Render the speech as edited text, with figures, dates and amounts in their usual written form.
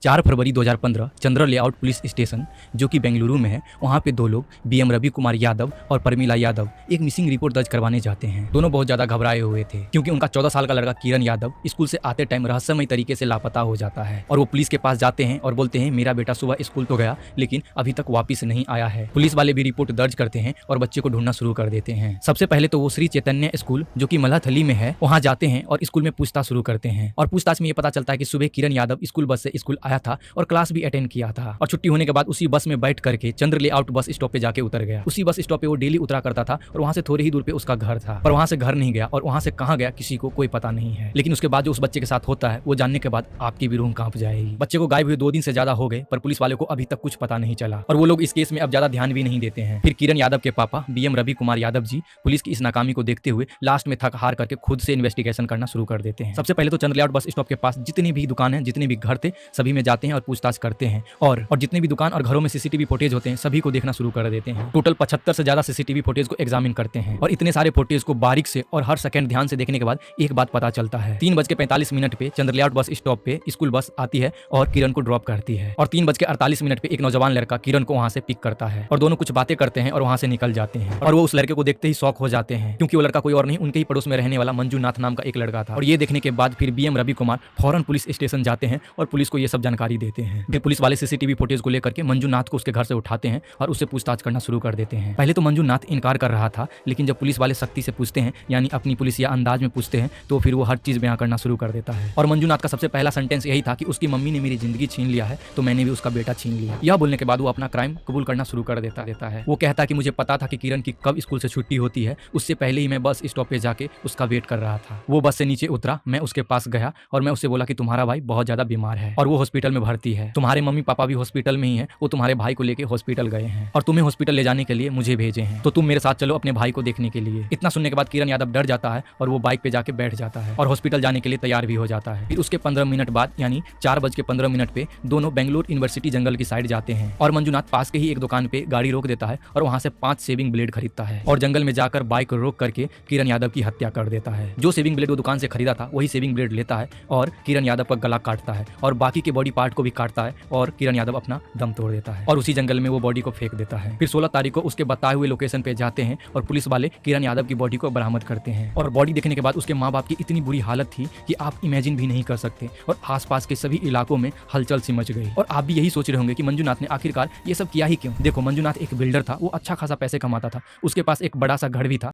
4 फरवरी 2015 चंद्र layout police station जो कि बेंगलुरु में है, वहाँ पे दो लोग बीएम रवि कुमार यादव और परमिला यादव एक मिसिंग रिपोर्ट दर्ज करवाने जाते हैं। दोनों बहुत ज्यादा घबराए हुए थे क्योंकि उनका 14 साल का लड़का किरण यादव स्कूल से आते टाइम रहस्यमय तरीके से लापता हो जाता है और वो पुलिस के पास जाते हैं और बोलते हैं मेरा बेटा सुबह स्कूल तो गया लेकिन अभी तक वापिस नहीं आया है। पुलिस वाले भी रिपोर्ट दर्ज करते हैं और बच्चे को ढूंढना शुरू कर देते हैं। सबसे पहले तो वो श्री चैतन्य स्कूल जो कि मल्लाथली में है वहाँ जाते हैं और स्कूल में पूछताछ शुरू करते हैं और पूछताछ में ये पता चलता है कि सुबह किरण यादव स्कूल बस से स्कूल आया था और क्लास भी अटेंड किया था और छुट्टी होने के बाद उसी बस में बैठ करके चंद्र लेआउट बस स्टॉप पे जाके उतर गया। उसी बस स्टॉप पे वो डेली उतरा करता था और वहां से थोड़ी ही दूर पे उसका घर था, पर वहां से घर नहीं गया और वहां से कहां गया किसी को कोई पता नहीं है। लेकिन उसके बाद जो उस बच्चे के साथ होता है वो जानने के बाद आपकी भी रूह कांप जाएगी। बच्चे को गायब हुए 2 दिन से ज्यादा हो गए पर पुलिस वाले को अभी तक कुछ पता नहीं चला और वो लोग इस केस में अब ज्यादा ध्यान भी नहीं देते हैं। फिर किरण यादव के पापा बीएम रवि कुमार यादव जी पुलिस की इस नाकामी को देखते हुए लास्ट में थक हार करके खुद से इन्वेस्टिगेशन करना शुरू कर देते हैं। सबसे पहले तो चंद्र लेआउट बस स्टॉप के पास जितनी भी दुकान है, जितने भी घर थे, सभी में जाते हैं और पूछताछ करते हैं और जितने भी दुकान और घरों में सीसीटीवी फुटेज होते हैं सभी को देखना शुरू कर देते हैं। टोटल 75 से ज्यादा सीसीटीवी फुटेज को एग्जामिन करते हैं और इतने सारे फुटेज को बारीक से और हर सेकंड ध्यान से देखने के बाद एक बात पता चलता है। 3:45 पे चंद्र लेआउट बस स्टॉप पे स्कूल बस आती है और किरण को ड्रॉप करती है और 3:48 पे एक नौजवान लड़का किरण को वहां से पिक करता है और दोनों कुछ बातें करते हैं और वहां से निकल जाते हैं और वो उस लड़के को देखते ही शॉक हो जाते हैं क्योंकि वो लड़का कोई और नहीं उनके ही पड़ोस में रहने वाला मंजूनाथ नाम का एक लड़का था। और ये देखने के बाद फिर बीएम रवि कुमार फौरन पुलिस स्टेशन जाते हैं और पुलिस को ये सब जानकारी देते हैं। फिर पुलिस वाले सीसीटीवी फुटेज को लेकर के मंजूनाथ को उसके घर से उठाते हैं और उससे पूछताछ करना शुरू कर देते हैं। पहले तो मंजूनाथ इनकार कर रहा था लेकिन जब पुलिस वाले सख्ती से पूछते हैं यानी अपनी पुलिस या अंदाज में पूछते हैं तो फिर वो हर चीज बयां करना शुरू कर देता है। और मंजूनाथ का सबसे पहला सेंटेंस यही था कि उसकी मम्मी ने मेरी जिंदगी छीन लिया है तो मैंने भी उसका बेटा छीन लिया। यह बोलने के बाद वो अपना क्राइम कबूल करना शुरू कर देता है। वो कहता कि मुझे पता था कि किरण की कब स्कूल से छुट्टी होती है, उससे पहले ही मैं बस स्टॉप पे जाके उसका वेट कर रहा था। वो बस से नीचे उतरा, मैं उसके पास गया और मैं उससे बोला कि तुम्हारा भाई बहुत ज्यादा बीमार है और वो हॉस्पिटल में भर्ती है, तुम्हारे मम्मी पापा भी हॉस्पिटल में ही है, वो तुम्हारे भाई को लेके हॉस्पिटल गए हैं और तुम्हें हॉस्पिटल ले जाने के लिए मुझे भेजे हैं, तो तुम मेरे साथ चलो अपने भाई को देखने के लिए। इतना सुनने के बाद किरण यादव डर जाता है और वो बाइक पे जाके बैठ जाता है और हॉस्पिटल जाने के लिए तैयार भी हो जाता है। फिर उसके 15 मिनट बाद यानी 4:15 पे दोनों बेंगलुरु यूनिवर्सिटी जंगल की साइड जाते हैं और मंजूनाथ पास के ही एक दुकान पे गाड़ी रोक देता है और वहां से 5 शेविंग ब्लेड खरीदता है और जंगल में जाकर बाइक रोक करके किरण यादव की हत्या कर देता है। जो शेविंग ब्लेड वो दुकान से खरीदा था वही शेविंग ब्लेड लेता है और किरण यादव का गला काटता है और बाकी के बॉडी पार्ट को भी काटता है और किरण यादव अपना दम तोड़ देता है और उसी जंगल में वो बॉडी को फेंक देता है। फिर 16 तारीख को उसके बताए हुए लोकेशन पे जाते हैं और पुलिस वाले किरण यादव की बॉडी को बरामद करते हैं और बॉडी देखने के बाद उसके माँ बाप की इतनी बुरी हालत थी कि आप इमेजिन भी नहीं कर सकते और आसपास के सभी इलाकों में हलचल सी मच गई। और आप भी यही सोच रहे होंगे कि मंजूनाथ ने आखिरकार ये सब किया ही क्यों। देखो, मंजूनाथ एक बिल्डर था, वो अच्छा खासा पैसे कमाता था, उसके पास एक बड़ा सा घर भी था